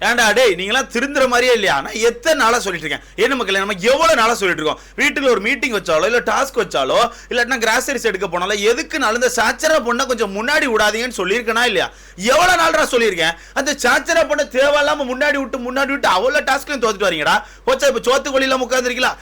ஏன்டா டேய் நீங்களாம் திருந்துற மாதிரியே இல்லையா? நான் எத்தனை நாளா சொல்லிட்டு இருக்கேன். என்ன மக்களே, நம்ம எவ்வளவு நாளா சொல்லிட்டு இருக்கோம், வீட்டுல ஒரு மீட்டிங் வச்சாலோ இல்ல டாஸ்க் வச்சாலோ இல்லாட்டினா கிராசரிஸ் எடுக்க போனாலோ எதுக்குனாலும் இந்த சாச்சரா பொண்ணை கொஞ்சம் முன்னாடி விடாதீங்கன்னு சொல்லியிருக்கேனா இல்லையா? எவ்வளவு நாளா சொல்லியிருக்கேன். அந்த சாச்சரா பொண்ணை தேவையில்லாம முன்னாடி விட்டு அவ்வளவு டாஸ்க்லையும் தோத்துட்டு வரீங்கடா. போச்சா இப்ப சோத்து கொள்ளையில உட்காந்துருக்கீங்களா?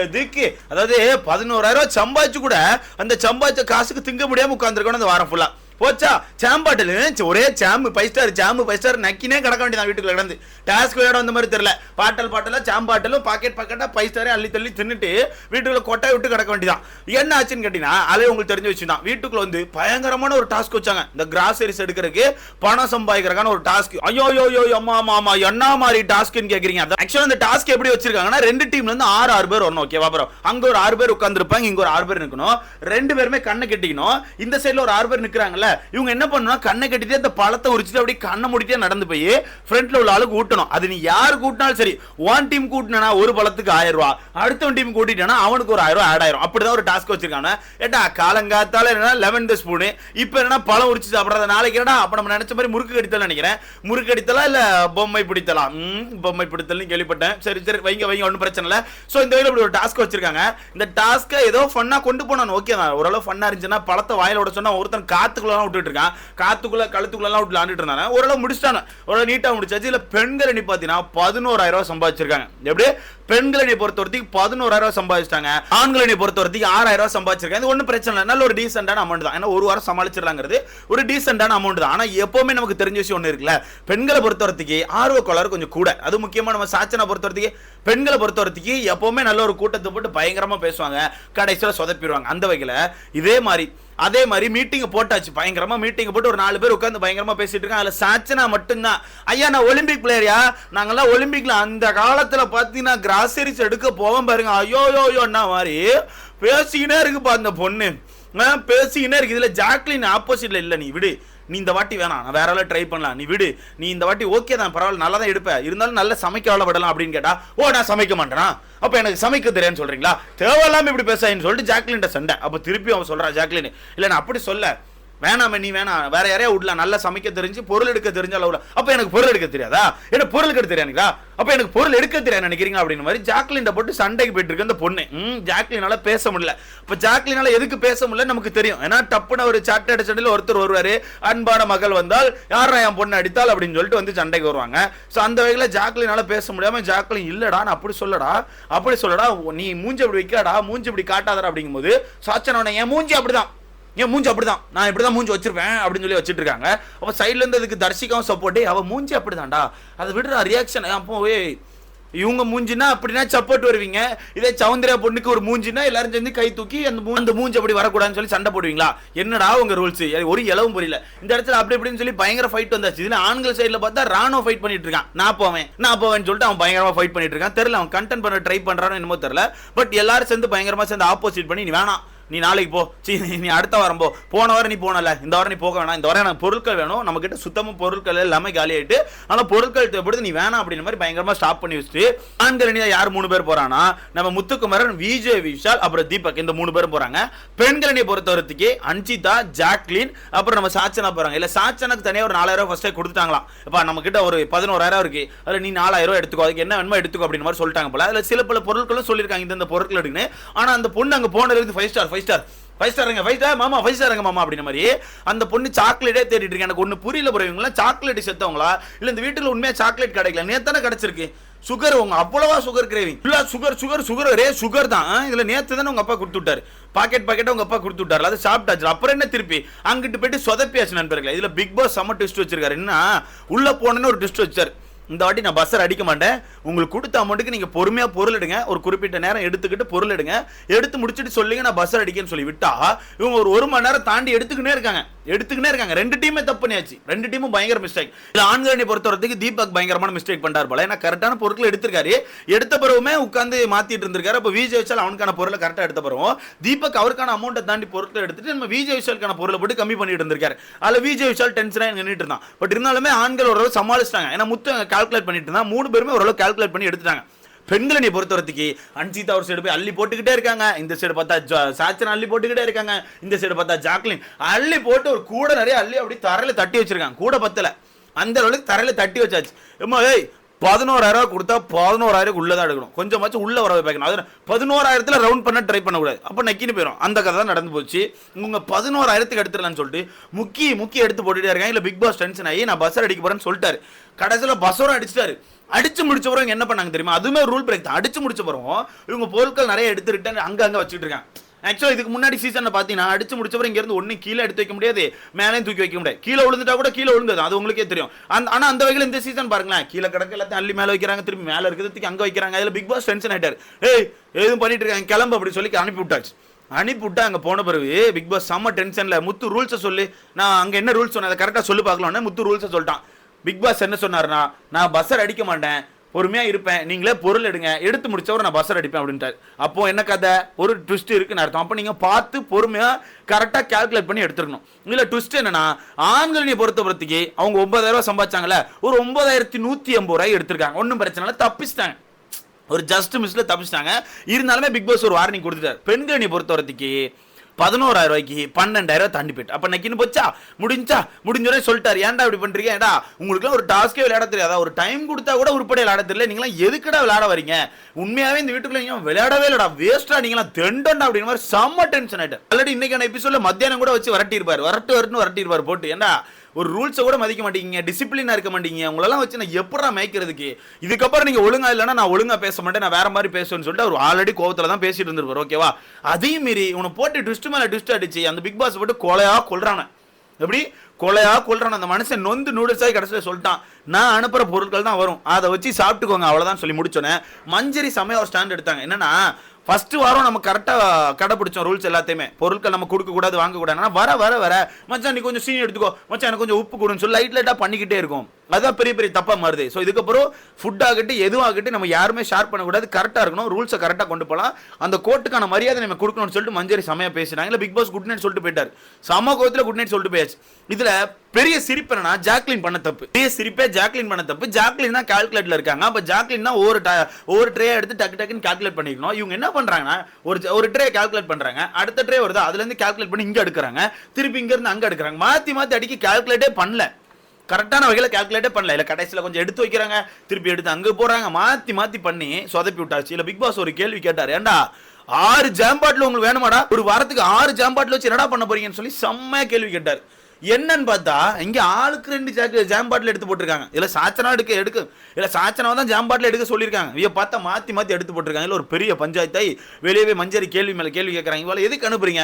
இதுக்கு அதாவது 11,000 சம்பாதிச்சு கூட அந்த சம்பாதிச்ச காசுக்கு திங்க முடியாம உட்காந்துருக்கணும் அந்த வாரம் ஃபுல்லா. போச்சா சாம்பாட்டில் ஒரே சாம்பு 5 ஸ்டார் நக்கினே கிடக்க வேண்டியதான் வீட்டுக்குள்ள கிடந்து. டாஸ்க் விளையாட வந்த மாதிரி தெரியல. பாட்டலா சாம்பாட்டலும் பாக்கெட்டா 5 ஸ்டாரே அள்ளி தள்ளி தின்னுட்டு வீட்டுக்குள்ள கொட்டாய் விட்டு கிடக்க வேண்டியதான். என்ன ஆச்சுன்னு கேட்டீங்கன்னா அதே உங்களுக்கு தெரிஞ்ச விஷயம் தான். வீட்டுக்குள்ள வந்து பயங்கரமான ஒரு டாஸ்க் வச்சாங்க. இந்த கிராசரிஸ் எடுக்கிறதுக்கு பணம் சம்பாதிக்கிறதுக்கான ஒரு டாஸ்க். ஐயோ அம்மா என்ன மாதிரி டாஸ்க்னு கேக்குறீங்க. ஆக்சுவலா இந்த டாஸ்க் எப்படி வச்சிருக்காங்கன்னா 2 டீம்ல இருந்து 6 பேர் வரணும். ஓகேவா ப்ரோ? அங்க ஒரு 6 பேர் உட்கார்ந்திருப்பாங்க, இங்க ஒரு 6 பேர் நிக்கணும். 2 பேருமே கண்ணை கட்டிக்கணும். இந்த சைடுல ஒரு 6 பேர் நிக்கிறாங்கல்ல, இவங்க என்ன பண்ணணும், கண்ணை கட்டிட்டு அந்த பழத்தை உரிச்சிட்டு அப்படியே கண்ணை மூடிட்டே நடந்து போய் ஃப்ரண்ட்ல உள்ள ஆளுக்கு ஊட்டணும். அது நீ யாரு கூட்டினாலும் சரி. ஒன் டீம் கூட்டினா ஒரு பழத்துக்கு 1000 ரூபாய், அடுத்த டீம் கூட்டிட்டா அவனுக்கு ஒரு 1000 ரூபாய் ஆட் ஆயிரும். அப்படிதான் ஒரு டாஸ்க் வச்சிருக்காங்க. ஏட்டா காலங்காத்தால என்ன 11 ஸ்பூன், இப்ப என்ன பழம் உரிச்சு சாப்பிடாத, நாளைக்கு என்னடா அப்ப நம்ம நினைச்ச மாதிரி முறுக்கு கடித்தல் நினைக்கிறேன். முறுக்கு கடித்தலா இல்ல பொம்மை பிடித்தலாம். பொம்மை பிடித்தல் கேள்விப்பட்டேன். சரி வைங்க ஒன்னும் பிரச்சனை இல்ல. சோ இந்த வகையில இப்படி ஒரு டாஸ்க் வச்சிருக்காங்க. இந்த டாஸ்க்கை ஏதோ ஃபன்னா கொண்டு போனான். ஓகே தான், ஓரளவு ஃபன்னா இருந்துச்சுன்னா பழத்தை வாயில விட சொன்னா ஒருத்தன் காத்துக்குள்ள விட்டுட்டு இருக்கான். காத்துக்குள்ள கழுத்துக்குள்ள விட்டு விளையாண்டுட்டு இருந்தாங்க. ஓரளவு முடிச்சிட்டாங்க, ஓரளவு நீட்டா முடிச்சாச்சு. இல்ல பெண்கள் நீ பாத்தீங்கன்னா 11,000 ரூபாய் சம்பாதிச்சிருக்காங்க. எப்படி பெண்களை பொறுத்தவரைக்கும் 11,000 ரூபாய் சம்பாதிச்சிட்டாங்க. ஆண்களை பொறுத்தவரைக்கும் 6,000 ரூபாய் சம்பாதிச்சிருக்காங்க. இது ஒன்றும் பிரச்சனை இல்லை, நல்ல ஒரு டீசென்டான அமௌண்ட் தான். ஏன்னா ஒரு வாரம் சமாளிச்சிடலாங்கிறது ஒரு டீசென்டான அமௌண்ட் தான். ஆனா எப்பவுமே நமக்கு தெரிஞ்ச விஷயம் ஒன்று இருக்குல்ல, பெண்களை பொறுத்தவரைக்கு ஆர்வ கோளாறு கொஞ்சம் கூட. அது முக்கியமா நம்ம சாச்சனை பொறுத்தவரைக்கு பெண்களை பொறுத்தவரைக்கு எப்பவுமே நல்ல ஒரு கூட்டத்தை போட்டு பயங்கரமா பேசுவாங்க, கடைசியில் சொதப்பிடுவாங்க. அந்த வகையில் அதே மாதிரி மீட்டிங் போட்டாச்சு. பயங்கரமா மீட்டிங் போட்டு ஒரு 4 பேர் உட்கார்ந்து பயங்கரமா பேசிட்டு இருக்காங்க. அதுல சாச்சனா மட்டும்தான், ஐயா நான் ஒலிம்பிக் பிளேயரியா, நாங்கெல்லாம் ஒலிம்பிக்ல அந்த காலத்துல பாத்தீங்கன்னா கிராசரிஸ் எடுக்க போவோம் பாருங்க, ஐயோ என்ன மாதிரி பேசிக்கினே இருக்குப்பா அந்த பொண்ணு, பேசிக்கினே இருக்கு. இதுல ஜாக்லின் ஆப்போசிட்ல இல்ல, நீ விடு, நீ இந்த வாட்டி வேணாம், நான் வேற எல்லாம் ட்ரை பண்ணலாம், நீ விடு, நீ இந்த வாட்டி ஓகே தான், பரவாயில்ல, நல்லா தான் எடுப்பேன், இருந்தாலும் நல்ல சமைக்க விடலாம் அப்படின்னு கேட்டா, ஓ நான் சமைக்க மாட்டேனா, அப்ப எனக்கு சமைக்க தெரியான்னு சொல்றீங்களா, தேவையில்லாம இப்படி பேசாயின்னு சொல்லிட்டு ஜாக்லின் சண்டை. அப்ப திருப்பி அவன் சொல்றான் ஜாக்லின், இல்ல நான் அப்படி சொல்ல வேணாமே, நீ வேணாம், வேற யாரையா விடலாம், நல்லா சமைக்க தெரிஞ்சு பொருள் எடுக்க தெரிஞ்சாலும். அப்ப எனக்கு பொருள் எடுக்க தெரியாதா, என்ன பொருள் எடுக்க தெரியாதுங்களா, அப்ப எனக்கு பொருள் எடுக்க தெரியாது நினைக்கிறீங்க அப்படின்னு மாதிரி ஜாக்லின் போட்டு சண்டைக்கு போயிட்டு இருக்கு அந்த பொண்ணு. ஜாக்லினால பேச முடியல. இப்ப ஜாக்லினால எதுக்கு பேச முடியல நமக்கு தெரியும். ஏன்னா டப்புன்னு ஒரு சாட்டை சண்டையில் ஒருத்தர் வருவாரு, அன்பான மகள் வந்தால் யாரா என் பொண்ணு அடித்தால் அப்படின்னு சொல்லிட்டு வந்து சண்டைக்கு வருவாங்க. சோ அந்த வகையில ஜாக்லினால பேச முடியாம ஜாக்லின் இல்லடா நான் அப்படி சொல்லடா நீ மூஞ்சி அப்படி வைக்காடா, மூஞ்சி இப்படி காட்டாதடா அப்படிங்கும் போது சாச்சனவன என் மூஞ்சி அப்படிதான் நான் இப்படிதான் மூஞ்சி வச்சிருப்பேன் அப்படின்னு சொல்லி வச்சிட்டு இருக்காங்க. அப்ப சைட்ல இருந்து அதுக்கு தர்ஷிகாவும் சப்போர்ட், அவ மூஞ்சி அப்படிதான்டா, அதை விடுற ரியாக்ஷன். அப்போ இவங்க மூஞ்சினா அப்படின்னா சப்போர்ட் வருவீங்க, இதே சௌந்தர்யா பொண்ணுக்கு ஒரு மூஞ்சினா எல்லாரும் சேர்ந்து கை தூக்கி அந்த மூஞ்சி அப்படி வரக்கூடாதுன்னு சொல்லி சண்டை போடுவீங்களா? என்னடா உங்க ரூல்ஸ், ஒரு இலவும் புரியல. இந்த இடத்துல அப்படி இப்படின்னு சொல்லி பயங்கர ஃபைட் வந்தாச்சு. இதுல ஆண்கள் சைடுல பார்த்தா ராணுவ ஃபைட் பண்ணிட்டு இருக்கான். நான் போவேன் சொல்லிட்டு அவன் பயங்கரமா ஃபைட் பண்ணிட்டு இருக்கான். தெரியல அவன் கண்டென்ட் பண்ண ட்ரை பண்றானோ என்னமோ தெரியல. பட் எல்லாரும் சேர்ந்து பயங்கரமா சேர்ந்து ஆப்போசிட் பண்ணி, நீ வேணாம், நீ நாளைக்கு போ, நீ அடுத்த வாரம் போ, போன வாரம் நீ போனல, இந்த வாரம் நீ போக வேணாம், இந்த வாரம் எனக்கு பொருட்கள் வேணும், நம்ம கிட்ட சுத்தமா பொருட்கள் எல்லாமே காலி ஆயிட்டு, ஆனா பொருட்கள் தேவைப்படுது, நீ வேணாம் அப்படின்ற மாதிரி பயங்கரமா ஸ்டாப் பண்ணி வச்சுட்டு ஆண்கள் அணி யார் 3 பேர் போறானா, நம்ம முத்துக்குமரன், விஜய் விஷால், அப்புறம் தீபக், இந்த 3 பேரும் போறாங்க. பெண்கள் அணியை பொறுத்தவரைக்கு அன்சிதா, ஜாக்லின், அப்புறம் நம்ம சாச்சனா போறாங்க. இல்ல சாச்சனாக்கு தனியா ஒரு 4,000 ஃபர்ஸ்டே கொடுத்துட்டாங்களாம். இப்ப நம்ம கிட்ட ஒரு 11,000 இருக்கு, அதுல நீ 4,000 எடுத்துக்கோ, அதுக்கு என்ன வேணுமோ எடுத்துக்கோ அப்படின்னு மாதிரி சொல்லிட்டாங்க போல. அதுல சில பல பொருட்களும் சொல்லியிருக்காங்க, இந்த பொருட்கள் எடுக்குன்னு. ஆனா அந்த பொண்ணு அங்க போனதுல இருந்து 5 ஸ்டார் மாமா, 5 ஸ்டாருங்க மாமா அப்படின்ற மாதிரி அந்த பொண்ணு சாக்லேட்டே தேடிட்டு இருக்கு. எனக்கு ஒண்ணு புரியல ப்ரோ, இவங்களா சாக்லேட் செத்தவங்களா இல்ல இந்த வீட்டுல உண்மையா சாக்லேட் கிடைக்கல, நேத்தானே கிடைச்சிருக்கு. சுகர் உங்க அவ்வளவா சுகர் கிரேவிங், சுகர் ஒரே சுகர் தான். இதுல நேத்து தானே உங்க அப்பா கொடுத்து விட்டாரு, பாக்கெட் உங்க அப்பா கொடுத்து விட்டாரு, அது சாப்பிட்டாச்சு. அப்புறம் என்ன திருப்பி அங்கிட்டு போயிட்டு சொதப்பியாச்சு நண்பர்களே. இதுல பிக் பாஸ் செம்ம ட்விஸ்ட் வச்சிருக்காரு. என்ன உள்ள போனேன்னு ஒரு ட்விஸ்ட் வச்சாரு. இந்த வாட்டி நான் பஸ்ஸர் அடிக்க மாட்டேன், உங்களுக்கு கொடுத்த அமௌண்ட்டுக்கு நீங்க பொறுமையா பொருள் எடுங்க, ஒரு குறிப்பிட்ட நேரம் எடுத்துக்கிட்டு பொருள் எடுத்து முடிச்சுட்டு சொல்லுங்க நான் பஸ்ஸர் அடிக்கன்னு சொல்லி விட்டா இவங்க ஒரு 1 மணி நேரம் தாண்டி எடுத்துக்கினே இருக்காங்க. 2 டீமே தப்பு பண்ணியாச்சு, 2 டீமும் பயங்கர மிஸ்டேக். இதுல ஆண்களை பொறுத்தவரைக்கு தீபக் பயங்கரமான மிஸ்டேக் பண்றாரு போல. ஏன்னா கரெக்டான பொருட்கள் எடுத்திருக்காரு, எடுத்த பிறகுமே உட்காந்து மாத்திட்டு இருந்திருக்காரு. அப்ப விஜய் விஷால் அவனுக்கான பொருளை கரெக்டா எடுத்த பிறகும் தீபக் அவருக்கான அமௌண்ட்டை தாண்டி பொருட்கள் எடுத்துட்டு நம்ம விஜய் விஷாலுக்கான பொருளை போட்டு கம்மி பண்ணிட்டு இருந்திருக்காரு. அதுல விஜய் விஷால் டென்ஷனா நின்றுட்டு இருந்தான். பட் இருந்தாலுமே ஆண்கள் ஓரளவு சமாளிச்சிட்டாங்க. ஏன்னா முத்து கால்குலேட் பண்ணிட்டு இருந்தா 3 பேருமே ஓரளவு கால்குலேட் பண்ணி எடுத்துட்டாங்க. பெண்களை பொறுத்தவரைக்கு அன்சிதா ஒரு சைடு போய் அள்ளி போட்டுக்கிட்டே இருக்காங்க, இந்த சைடு பார்த்தா சாச்சனா அள்ளி போட்டுக்கிட்டே இருக்காங்க, இந்த சைடு பார்த்தா ஜாக்லின் அள்ளி போட்டு ஒரு கூட நிறைய அள்ளி அப்படி தரையில தட்டி வச்சிருக்காங்க. கூட பத்தல அந்த அளவுக்கு தரையில தட்டி வச்சாச்சு. ஏய் 11,000 கொடுத்தா 11,000 உள்ளதான் எடுக்கணும், கொஞ்சமாச்சும் உள்ள வர வைக்கணும். அது 11,000 ரவுண்ட் பண்ண ட்ரை பண்ணக்கூடாது, அப்போ நக்கின்னு போயிடும். அந்த கதை தான் நடந்து போச்சு. உங்க 11,000 எடுத்துடலான்னு சொல்லிட்டு முக்கிய எடுத்து போட்டுட்டே இருக்காங்க. இல்ல பிக் பாஸ் டென்ஷன் ஆகி நான் பஸ்ஸர் அடிக்க போறேன்னு சொல்லிட்டாரு. கடைசியில் பஸ்ஸரும் அடிச்சிட்டாரு. அடிச்சு முடிச்ச பிறகு என்ன பண்ணாங்க தெரியுமா? அதுவுமே ரூல் பிரேக் தான். அடிச்சு முடிச்ச பிறகு இவங்க பொருட்கள் நிறைய எடுத்து ரிட்டர்ன் அங்க வச்சுட்டு இருக்காங்க. ஆக்சுவலாக இதுக்கு முன்னாடி சீசன்ல பார்த்தீங்கன்னா அடிச்சு முடிச்சவரை இங்கேருந்து ஒன்றும் கீழே எடுத்து வைக்க முடியாது, மேலேயும் தூக்கி வைக்க முடியாது. கீழே விழுந்துட்டா கூட கீழே விழுந்தது, அது உங்களுக்கே தெரியும். ஆனால் அந்த வகையில் இந்த சீசன் பாருங்களேன், கீழே கிடக்க எல்லாத்தையும் அள்ளி மேலே வைக்கிறாங்க, திரும்பி மேலே இருக்கிறதுக்கு அங்கே வைக்கிறாங்க. அதில் பிக் பாஸ் டென்ஷன் ஆகிட்டார். எதுவும் பண்ணிட்டு இருக்காங்க, கிளம்பு அப்படி சொல்லி அனுப்பி விட்டாச்சு. அனுப்பிவிட்டா அங்கே போன பிறகு பிக் பாஸ் செம்ம டென்ஷனில் முத்து ரூல்ஸை சொல்லி, நான் அங்கே என்ன ரூல்ஸ் சொன்னேன் அதை கரெக்டாக சொல்லி பார்க்கலாம்னு முத்து ரூல்ஸை சொல்லிட்டான். பிக் பாஸ் என்ன சொன்னார்னா, நான் பஸ்ஸர் அடிக்க மாட்டேன், பொறுமையா இருப்பேன், நீங்களே பொருள் எடுத்து முடிச்சவரை நான் பஸ்ஸர் அடிப்பேன் அப்படின்ட்டாரு. அப்போ என்ன கதை, ஒரு ட்விஸ்ட் இருக்குன்னு அர்த்தம். அப்போ நீங்க பார்த்து பொறுமையா கரெக்டாக கால்குலேட் பண்ணி எடுத்துருக்கணும். இல்ல ட்விஸ்ட் என்னன்னா, ஆண்களை பொறுத்தவரைக்கு அவங்க 9,000 சம்பாதிச்சாங்கல்ல, ஒரு 9,180 எடுத்திருக்காங்க. ஒன்றும் பிரச்சனை இல்லை, தப்பிச்சிட்டாங்க. ஒரு ஜஸ்ட் மிஸ்ல தப்பிச்சிட்டாங்க. இருந்தாலுமே பிக் பாஸ் ஒரு வார்னிங் கொடுத்துட்டாரு. பெண்களை பொறுத்தவரைக்கு 11,000 12,000 தாண்டி போயிட்டு அப்ப நக்கின்னு போச்சா, முடிஞ்சவரை சொல்லிட்டாரு. ஏன்டா இப்படி பண்றீங்க, ஏடா உங்களுக்கு ஒரு டாஸ்கே விளையாட தெரியாதா, ஒரு டைம் கொடுத்தா கூட உருப்படியா விளையாட தெரியல, நீங்களா எதுக்கடா விளையாட வரீங்க, உண்மையாவே இந்த வீட்டுக்குள்ள நீங்க விளையாடவே இல்லடா, வேஸ்டா, நீங்களா தெண்டா அப்படின்னு மாதிரி செம்ம டென்ஷன் ஆயிட்டு. ஆல்ரெடி இன்னைக்கான எபிசோட்ல மத்தியானம் கூட வச்சு வரட்டிருப்பாரு போட்டு. ஏன்டா ஒரு ரூல்ஸை கூட மதிக்க மாட்டீங்க, டிசிப்ளினா இருக்க மாட்டீங்க, உங்களெல்லாம் வச்சு நான் எப்படா மேய்க்கிறதுக்கு, இதுக்கப்புறம் நீங்க ஒழுங்கா இல்லைன்னா நான் ஒழுங்கா பேச மாட்டேன், நான் வேற மாதிரி பேசுவேன்னு சொல்லிட்டு அவர் ஆல்ரெடி கோவத்துல தான் பேசிட்டு இருந்திருப்பாரு. ஓகேவா? அதையும் மீறி உன்னை போட்டு ட்விஸ்ட் மேல ட்விஸ்ட் அடிச்சு அந்த பிக் பாஸ் போட்டு கொலையா கொள்றான. எப்படி கொலையா கொள்றான அந்த மனுஷன் நொந்து நூடுல்ஸாகி கடைசியில் சொல்லிட்டான், நான் அனுப்புற பொருட்கள் தான் வரும், அதை வச்சு சாப்பிட்டுக்கோங்க, அவ்வளவுதான் சொல்லி முடிச்சோன்னே மஞ்சரி சமயம் ஒரு ஸ்டாண்ட் எடுத்தாங்க. என்னன்னா, ஃபர்ஸ்ட் வாரம் நம்ம கரெக்டாக கடைப்பிடிச்சோம் ரூல்ஸ் எல்லாத்தையுமே, பொருட்கள் நம்ம கொடுக்கக்கூடாது வாங்கக்கூடாது. வர மச்சான் நீ கொஞ்சம் சீனி எடுத்துக்கோ, மச்சான் எனக்கு கொஞ்சம் உப்பு கொடுன்னு சொல்லி லைட்டாக பண்ணிக்கிட்டே இருக்கும். அதுதான் பெரிய தப்பா மாறுது. ஸோ இதுக்கப்புறம் ஃபுட் ஆகட்டும் எதுவாகட்டும் நம்ம யாருமே ஷேர் பண்ணக்கூடாது, கரெக்டாக இருக்கணும், ரூல்ஸை கரெக்டாக கொண்டு போகலாம், அந்த கோர்ட்டுக்கான மரியாதை நம்ம கொடுக்கணும்னு சொல்லிட்டு மஞ்சரி செமையா பேசினாங்க. இல்லை பிக் பாஸ் குட் நைட் சொல்லிட்டு போயிட்டார். சம கோவத்தில் குட் நைட் சொல்லிட்டு போயாச்சு. இதுல பெரிய சிரிப்பு என்னன்னா, ஜாக்லின் பண்ண தப்பு. பெரிய சிரிப்பே ஜாக்லின் பண்ண தப்பு. ஜாக்லின் தான் கால்குலேட்ல இருக்காங்க. அப்ப ஜாக்லின் தான் ஒரு ட்ரே எடுத்து டக்குன்னு கால்குலேட் பண்ணிக்கணும். இவங்க என்ன பண்றாங்கன்னா, ஒரு ட்ரே கால்குலேட் பண்றாங்க, அடுத்த ட்ரே வருது, அதுல இருந்து கால்குலேட் பண்ணி இங்க எடுக்கிறாங்க, திருப்பி இங்க இருந்து அங்க எடுக்கிறாங்க, மாத்தி அடிக்கி கால்குலேட்டே பண்ணல, கரெக்டான வகையில கால்குலேட்டே பண்ணல. இல்ல கடைசியில கொஞ்சம் எடுத்து வைக்கிறாங்க, திருப்பி எடுத்து அங்க போறாங்க, மாத்தி பண்ணி சொதப்பி விட்டாச்சு. இல்ல பிக் பாஸ் ஒரு கேள்வி கேட்டார், ஏண்டா 6 ஜாம் பாட்டில் உங்களுக்கு வேணுமாடா, ஒரு வாரத்துக்கு 6 ஜாம் பாட்டில் வச்சு என்னடா பண்ண போறீங்கன்னு சொல்லி செம்மையா கேள்வி கேட்டார். என்னன்னு பார்த்தா இங்க ஆளுக்கு 2 ஜாம் பாட்டில் எடுத்து போட்டிருக்காங்க. இல்ல சாச்சனா இல்ல சாச்சனாவை தான் ஜாம் பாட்டில் எடுக்க சொல்லியிருக்காங்க. இவ பார்த்தா மாத்தி எடுத்து போட்டிருக்காங்க. இல்ல ஒரு பெரிய பஞ்சாயத்தை வெளியவே மஞ்சரி கேள்வி மேல கேள்வி கேட்கறாங்க. இவளை எதுக்கு அனுப்புறீங்க,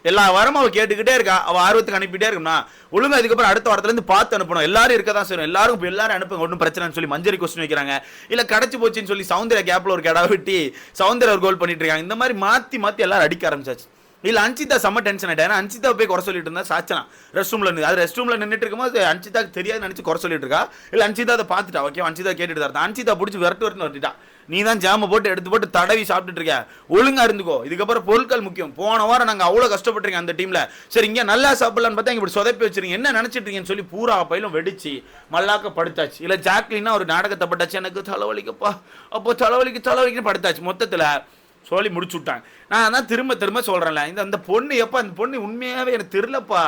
எல்லா வாரமும் அவ கேட்டுக்கிட்டே இருக்கா, அவ ஆர்வத்துக்கு அனுப்பிட்டே இருக்கும்னா ஒழுங்கா இதுக்கப்புறம் அடுத்த வாரத்துல இருந்து பார்த்து அனுப்பணும், எல்லாரும் இருக்கதான் செய்யணும், எல்லாரும் அனுப்புங்க, ஒன்றும் பிரச்சனைன்னு சொல்லி மஞ்சரி கொஸ்டின் வைக்கிறாங்க. இல்ல கடைச்சு போச்சுன்னு சொல்லி சௌந்தர்யா கேப்ல ஒரு கடை வெட்டி சௌந்தர்யா ஒரு கோல் பண்ணிட்டு இருக்காங்க. இந்த மாதிரி மாத்தி எல்லாரும் அடிக்க ஆரம்பிச்சாச்சு. இல்ல அன்சிதா செம்ம டென்ஷன் ஆயிட்டா. அன்சிதா போய் குறை சொல்லிட்டு இருந்தா சாச்சனா ரெஸ்ட் ரூம்ல நின்றுட்டு இருக்கும்போது அன்சிதாக்கு தெரியாது நினைச்சு குறை சொல்லிட்டு இருக்கா. இல்ல அன்சிதா அதை பார்த்துட்டா. ஓகே, அன்சிதா கேட்டுட்டு தான் அன்சிதா பிடிச்சி வரட்டுட்டா, நீ தான் ஜாம போட்டு எடுத்து போட்டு தடவி சாப்பிட்டுட்டு இருக்க, ஒழுங்கா இருந்துக்கோ, இதுக்கப்புறம் பொருட்கள் முக்கியம். போன வாரம் நாங்க அவ்வளவு கஷ்டப்பட்டிருக்கோம் அந்த டீம்ல, சரி இங்க நல்லா சாப்பிடலான்னு பார்த்தா இப்படி சொதப்பி வச்சிருக்கீங்க, என்ன நினைச்சிட்டு இருக்கீங்கன்னு சொல்லி பூரா பயிலும் வெடிச்சு மல்லாக்க படுத்தாச்சு. இல்ல ஜாக்லின்னா ஒரு நாடகத்தை பட்டாச்சு, எனக்கு தலைவலிக்கப்பா, அப்போ தலைவலிக்கு படுத்தாச்சு. மொத்தத்துல சொல்லி முடிச்சு விட்டாங்க. நான் தான் திரும்ப சொல்றேன்ல, அந்த பொண்ணு எப்ப அந்த பொண்ணு உண்மையாவே எனக்கு தெரியலப்பா,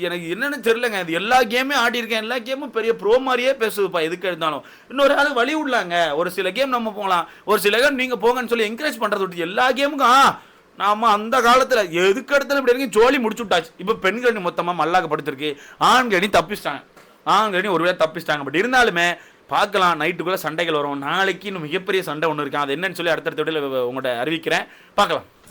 எனக்கு என்னன்னு தெரியலங்க. இது எல்லா கேமே ஆடி இருக்கேன், எல்லா கேமும் பெரிய ப்ரோ மாதிரியே பேசுதுப்பா, எதுக்கு இருந்தாலும் இன்னொரு ஆள் வழி விடலாங்க. ஒரு சில கேம் நம்ம போகலாம், ஒரு சில கேம் நீங்க போங்கன்னு சொல்லி என்கரேஜ் பண்றது விட்டு எல்லா கேமுக்கும் நாம அந்த காலத்துல எதுக்கு இடத்துல இப்படி இருக்கு ஜோலி முடிச்சு விட்டாச்சு. இப்ப பெண்கள் மொத்தமா மல்லாக்கப்படுத்திருக்கு, ஆண்களி தப்பிச்சிட்டாங்க, ஒருவேளை தப்பிச்சிட்டாங்க. பட் இருந்தாலுமே பார்க்கலாம், நைட்டுக்குள்ள சண்டைகள் வரும். நாளைக்கு இன்னும் மிகப்பெரிய சண்டை ஒன்று இருக்கு, அது என்னன்னு சொல்லி அடுத்தடுத்த வீடியோல உங்கள்கிட்ட அறிவிக்கிறேன், பார்க்கலாம்.